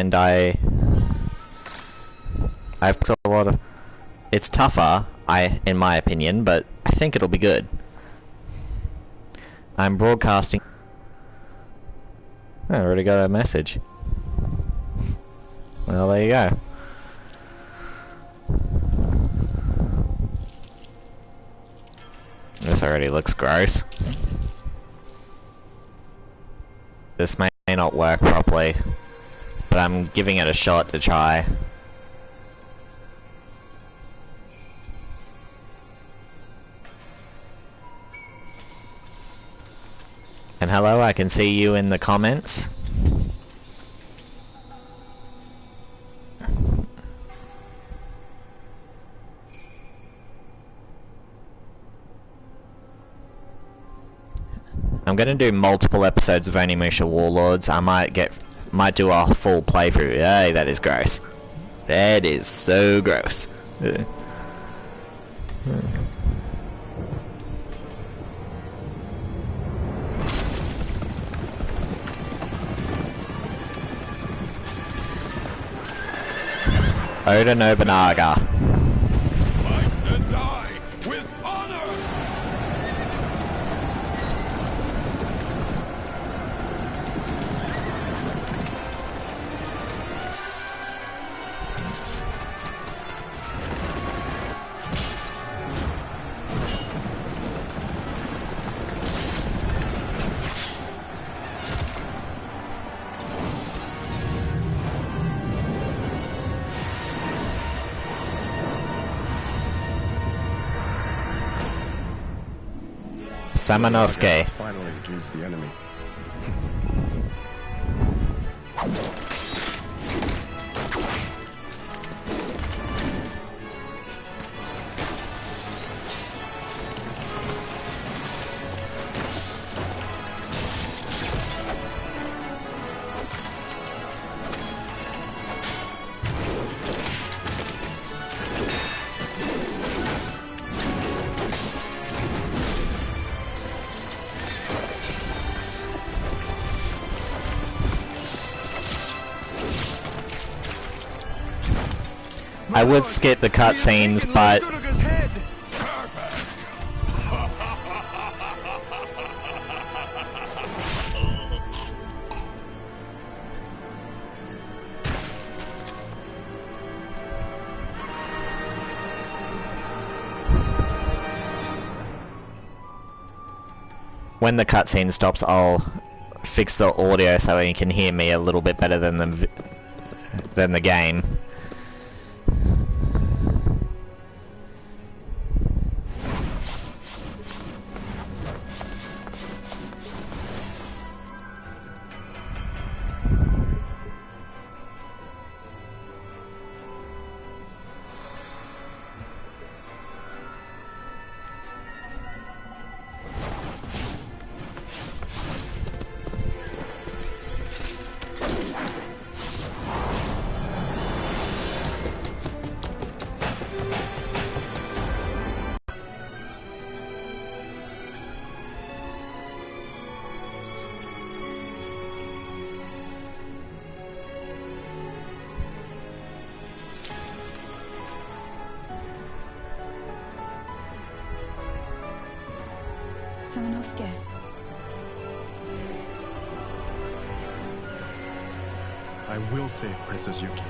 and I've got a lot of... It's tougher, in my opinion, but I think it'll be good. I'm broadcasting... I already got a message. Well, there you go. This already looks gross. This may not work properly, but I'm giving it a shot to try. And hello, I can see you in the comments. I'm gonna do multiple episodes of Onimusha Warlords. I might do a full playthrough. Hey, that is gross. That is so gross. Oda Nobunaga. Fight and die with honor! Samanosuke. Finally engaged the enemy. I would skip the cutscenes, but when the cutscene stops, I'll fix the audio so you can hear me a little bit better than the game. Samanosuke. I will save Princess Yuki.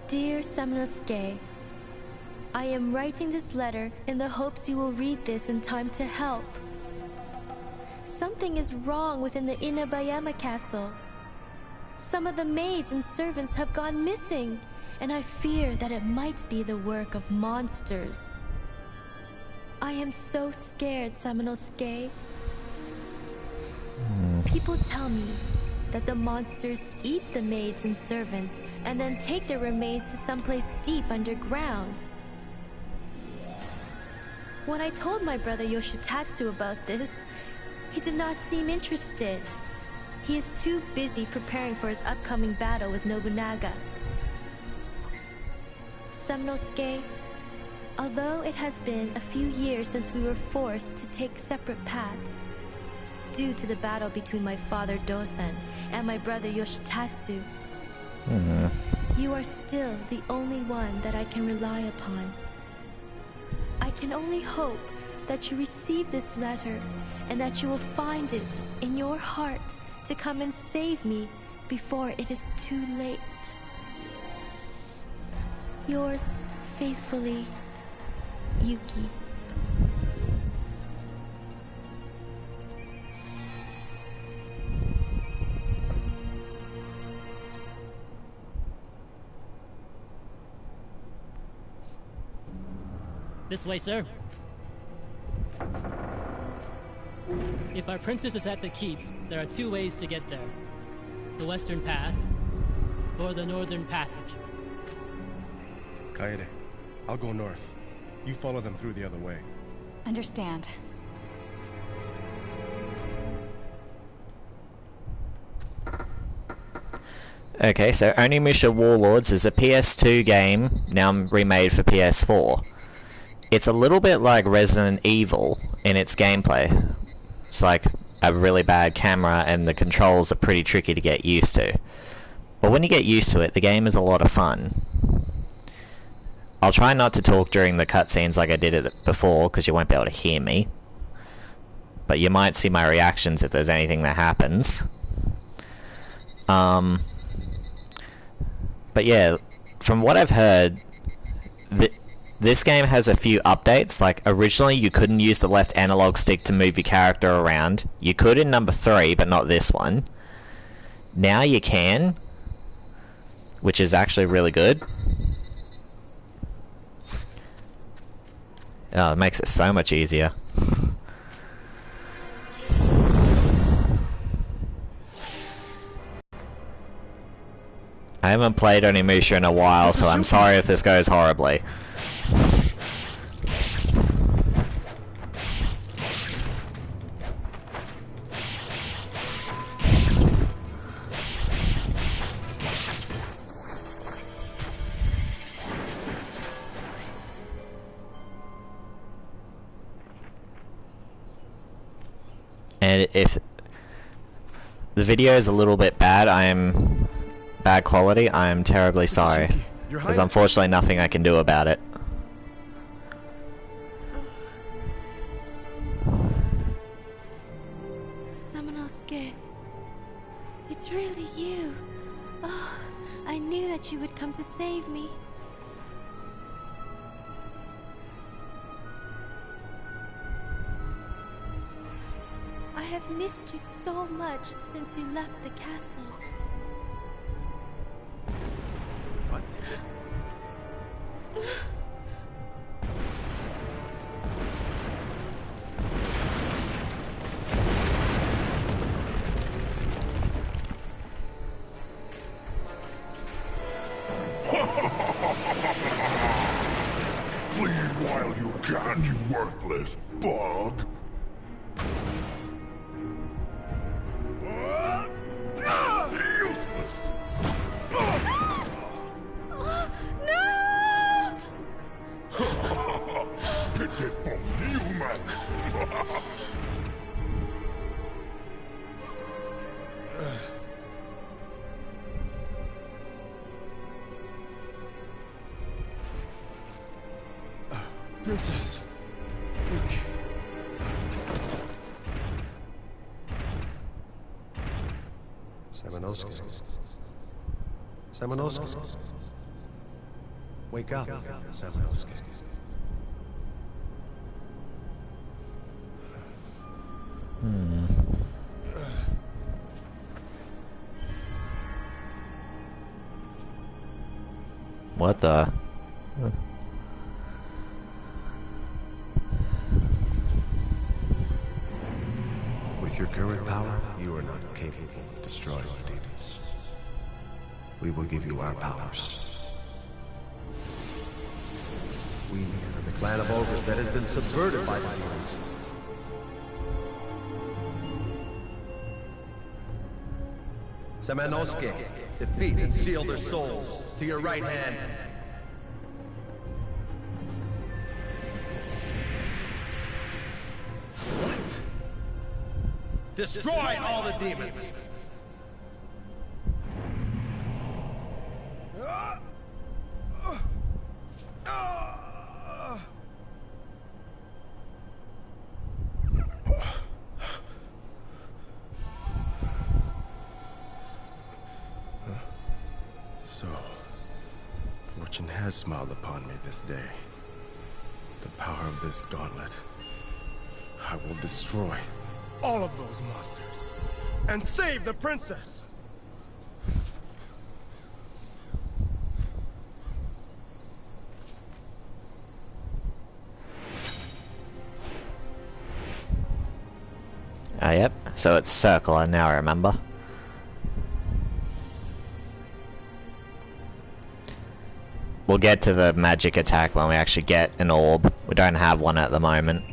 Dear Samanosuke, I am writing this letter in the hopes you will read this in time to help. Some something is wrong within the Inabayama castle. Some of the maids and servants have gone missing, and I fear that it might be the work of monsters. I am so scared, Samanosuke. People tell me that the monsters eat the maids and servants and then take their remains to someplace deep underground. When I told my brother Yoshitatsu about this, he did not seem interested. He is too busy preparing for his upcoming battle with Nobunaga. Samanosuke, although it has been a few years since we were forced to take separate paths, due to the battle between my father Dosan and my brother Yoshitatsu, you are still the only one that I can rely upon. I can only hope that you receive this letter and that you will find it in your heart to come and save me before it is too late. Yours faithfully, Yuki. This way, sir. If our princess is at the keep, there are two ways to get there. The western path, or the northern passage. Kaede, I'll go north. You follow them through the other way. Understand. Okay, so Onimusha Warlords is a PS2 game, now remade for PS4. It's a little bit like Resident Evil in its gameplay. It's like a really bad camera and the controls are pretty tricky to get used to. But when you get used to it, the game is a lot of fun. I'll try not to talk during the cutscenes like I did it before, because you won't be able to hear me. But you might see my reactions if there's anything that happens. But yeah, from what I've heard, this game has a few updates. Like, originally you couldn't use the left analog stick to move your character around. You could in number 3, but not this one. Now you can, which is actually really good. Oh, it makes it so much easier. I haven't played Onimusha in a while, so I'm sorry if this goes horribly. And if the video is a little bit bad, bad quality, I am terribly sorry. There's unfortunately nothing I can do about it. Samanosuke, it's really you. Oh, I knew that you would come to save me. I have missed you so much since you left the castle. What? Flee while you can, you worthless bug! Useless! No! Pitiful humans! Princess. Yuki. Samanosuke. Samanosuke. Wake up, Samanosuke. What the? With your current power, you are not capable of destroying the demons. We will give you our powers. We are the clan of ogres that has been subverted by the demons. Samanosuke, defeat and seal their souls to your right hand. What? Destroy all the demons! So, fortune has smiled upon me this day. The power of this gauntlet. I will destroy all of those monsters and save the princess! Ah, yep. So it's circular now, I remember. We'll get to the magic attack when we actually get an orb. We don't have one at the moment.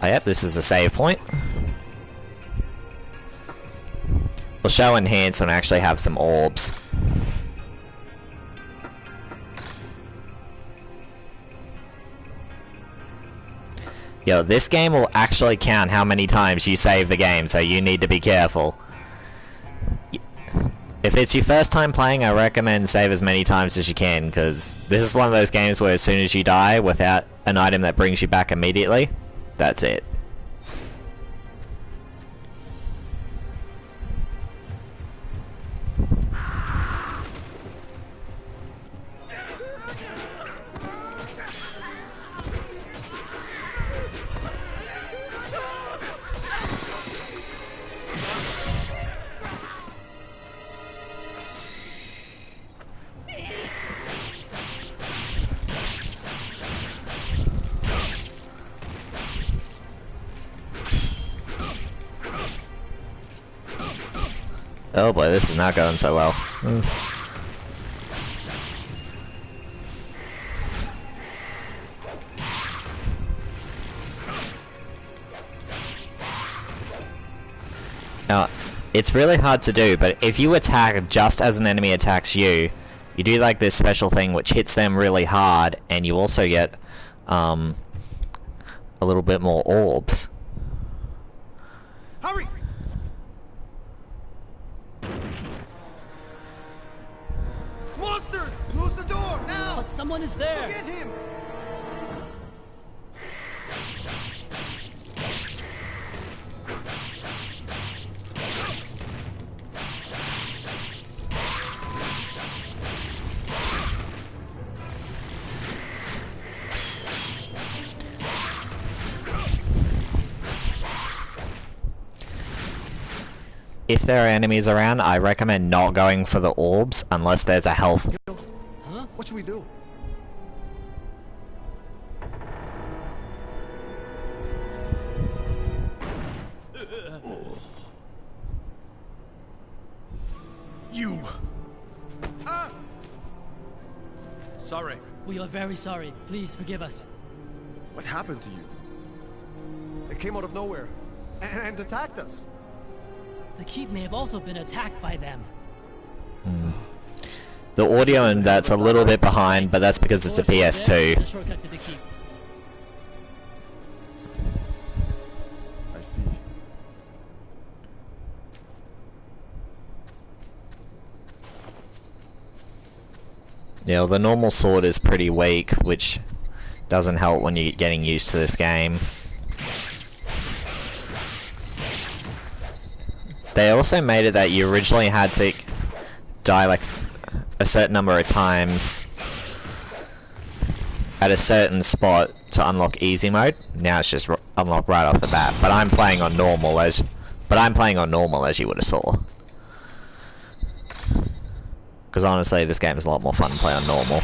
Oh, yep, this is a save point. We'll show enhance when I actually have some orbs. Yo, this game will actually count how many times you save the game, so you need to be careful. If it's your first time playing, I recommend save as many times as you can, because this is one of those games where as soon as you die without an item that brings you back immediately, that's it. Oh boy, this is not going so well. Now, it's really hard to do, but if you attack just as an enemy attacks you, you do like this special thing which hits them really hard, and you also get a little bit more orbs. Hurry! Monsters! Close the door, now! But someone is there! Look at him! If there are enemies around, I recommend not going for the orbs unless there's a health. Huh? What should we do? You! Ah! Sorry. We are very sorry. Please forgive us. What happened to you? They came out of nowhere and attacked us. The keep may have also been attacked by them. The audio and that's a little bit behind, but that's because it's a PS2. It's a shortcut to the keep. I see. Yeah, the normal sword is pretty weak, which doesn't help when you're getting used to this game. They also made it that you originally had to die like a certain number of times at a certain spot to unlock easy mode. Now it's just unlocked right off the bat. But I'm playing on normal as you would have saw. Because honestly, this game is a lot more fun to play on normal.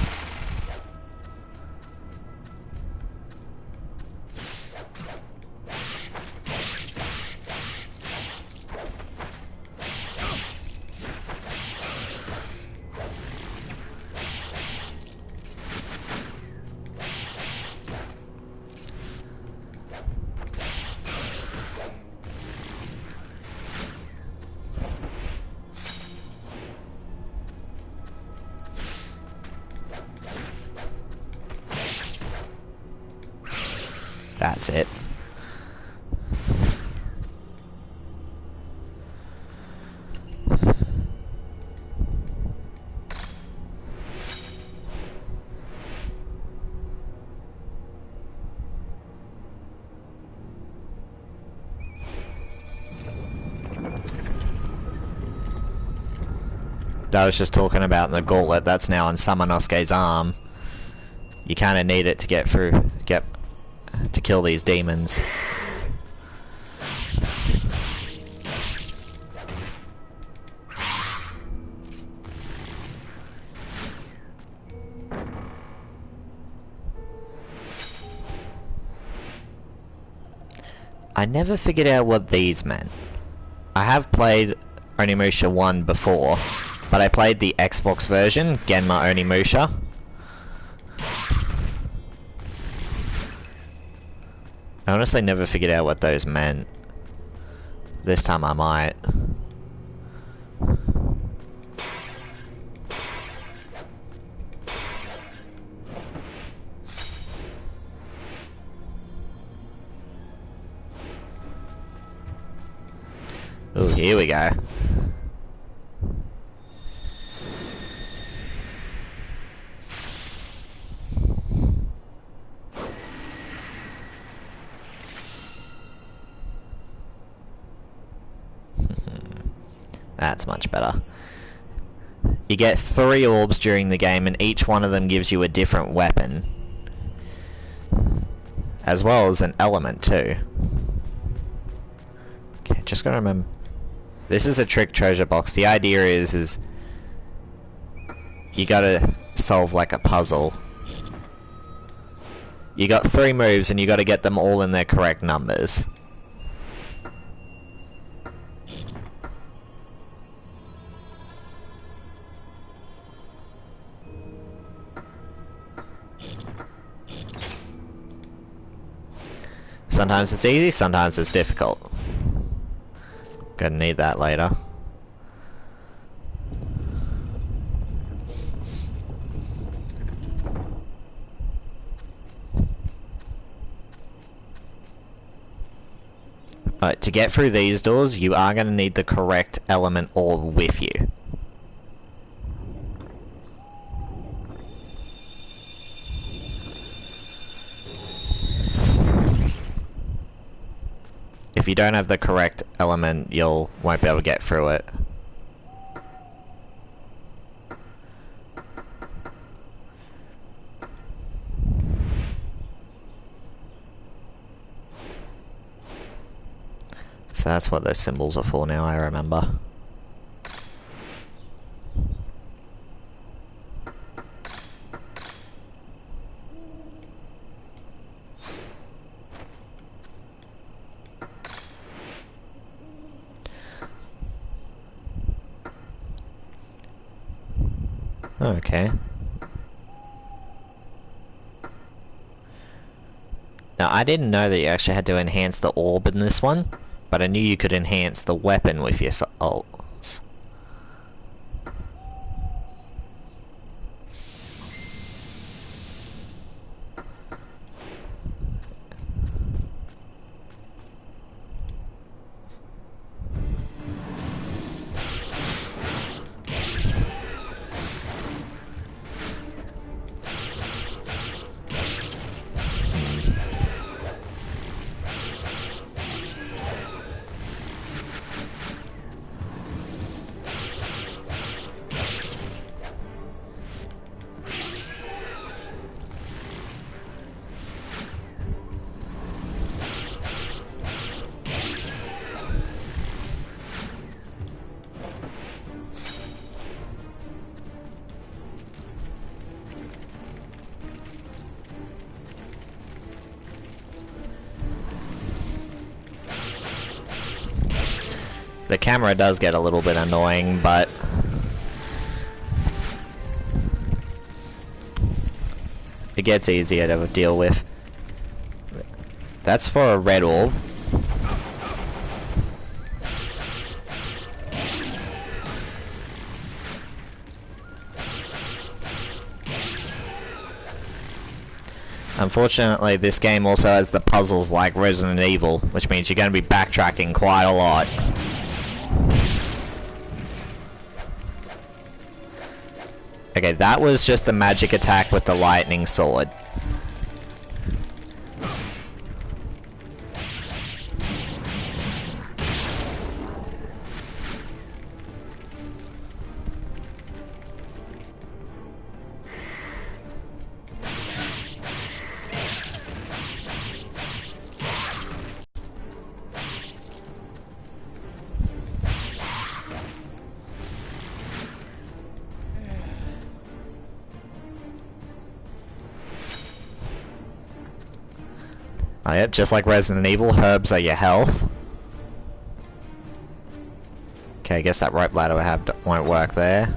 That's it. I was just talking about the gauntlet that's now on Samanosuke's arm. You kind of need it to get through, to kill these demons. I never figured out what these meant. I have played Onimusha 1 before, but I played the Xbox version, Genma Onimusha. I honestly never figured out what those meant. This time I might. Ooh, here we go. That's much better. You get 3 orbs during the game, and each one of them gives you a different weapon. As well as an element, too. Okay, just gotta remember. This is a trick treasure box. The idea is you gotta solve like a puzzle. You got 3 moves, and you gotta get them all in their correct numbers. Sometimes it's easy, sometimes it's difficult. Gonna need that later. But to get through these doors, you are gonna need the correct element orb with you. If you don't have the correct element, won't be able to get through it. So that's what those symbols are for now, I remember. Okay. Now, I didn't know that you actually had to enhance the orb in this one, but I knew you could enhance the weapon with your souls. The camera does get a little bit annoying, but it gets easier to deal with. That's for a red orb. Unfortunately, this game also has the puzzles like Resident Evil, which means you're going to be backtracking quite a lot. Okay, that was just a magic attack with the lightning sword. Oh, yep, just like Resident Evil, herbs are your health. Okay, I guess that rope ladder I have won't work there.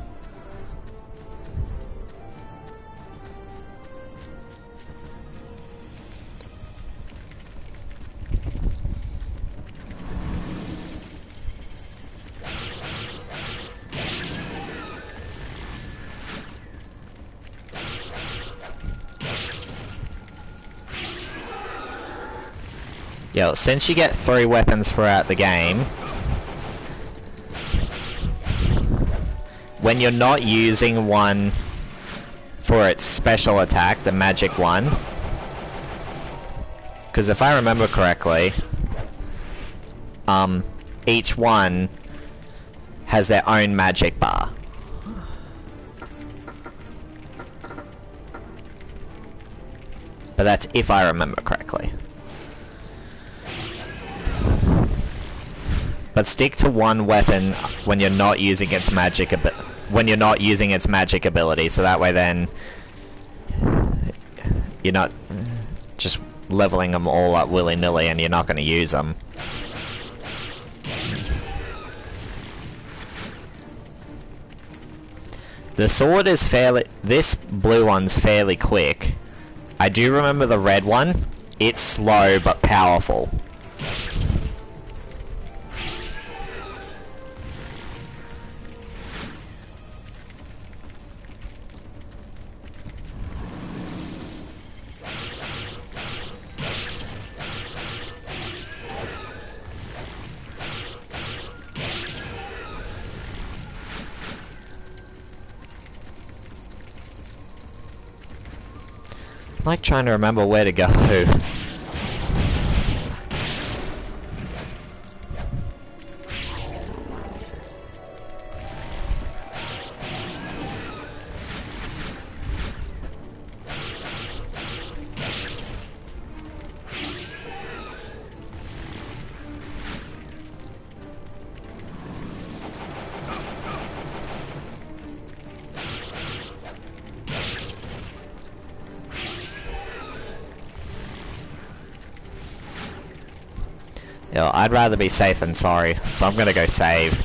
Yo, since you get 3 weapons throughout the game, when you're not using one for its special attack, the magic one, because if I remember correctly, each one has their own magic bar. But that's if I remember correctly. But stick to one weapon when you're not using its magic ability, so that way then you're not just leveling them all up willy-nilly and you're not going to use them. The sword is this blue one's fairly quick. I do remember the red one. It's slow but powerful. I'm like trying to remember where to go. Yo, I'd rather be safe than sorry, so I'm gonna go save.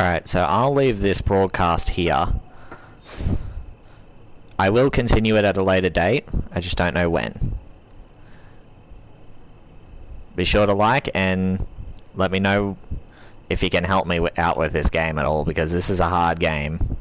Alright, so I'll leave this broadcast here. I will continue it at a later date, I just don't know when. Be sure to like and let me know if you can help me out with this game at all, because this is a hard game.